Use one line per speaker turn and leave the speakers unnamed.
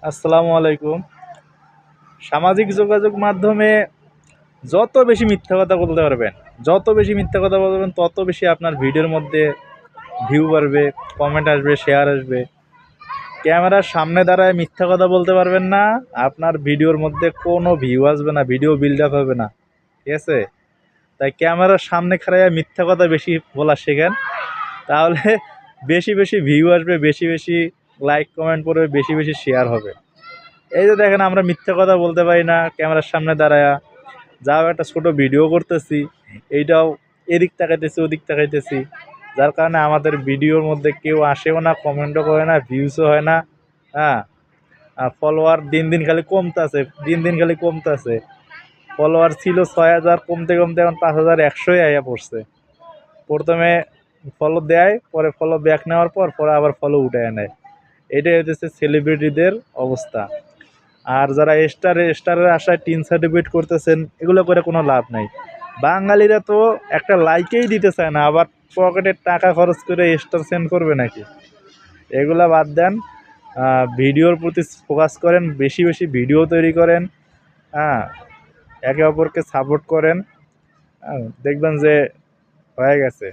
আসসালামু আলাইকুম। সামাজিক যোগাযোগ মাধ্যমে যত বেশি মিথ্যা কথা বলতে পারবেন, তত বেশি আপনার ভিডিওর মধ্যে ভিউ বাড়বে, কমেন্ট আসবে, শেয়ার আসবে। ক্যামেরার সামনে দাঁড়ায় মিথ্যা কথা বলতে পারবেন না, আপনার ভিডিওর মধ্যে কোনো ভিউ আসবে না, ভিডিও বিল্ড আপ হবে না। ঠিক আছে? তাই ক্যামেরার সামনে খাড়াইয়া মিথ্যা কথা বেশি বলা শেখেন, তাহলে বেশি বেশি ভিউ আসবে, বেশি বেশি লাইক কমেন্ট পড়বে, বেশি বেশি শেয়ার হবে। এই যে দেখেন, আমরা মিথ্যা কথা বলতে পারি না ক্যামেরার সামনে দাঁড়ায়া, যাও একটা ছোট ভিডিও করতেছি, এইটাও এদিক তাকাইতেছি ওদিক তাকাইতেছি, যার কারণে আমাদের ভিডিওর মধ্যে কেউ আসেও না, কমেন্টও করে না, ভিউসও হয় না। হ্যাঁ, ফলোয়ার দিন দিন খালি কমতেছে, ফলোয়ার ছিল 6,000, কমতে কমতে এখন 5,100 আইয়া পড়ছে। প্রথমে ফলো দেয়, পরে ফলো ব্যাক নেওয়ার পর পরে আবার ফলো উঠে নেয়। এটাই হচ্ছে সেলিব্রিটিদের অবস্থা। আর যারা স্টারের আশায় টিন সার্টিফিকেট করতেছেন, এগুলো করে কোনো লাভ নাই। বাঙালিরা তো একটা লাইকেই দিতে চায় না, আবার পকেটের টাকা খরচ করে স্টার সেন্ড করবে নাকি? এগুলা বাদ দেন, ভিডিওর প্রতি ফোকাস করেন, বেশি বেশি ভিডিও তৈরি করেন। হ্যাঁ, একে অপরকে সাপোর্ট করেন। দেখবেন যে হয়ে গেছে।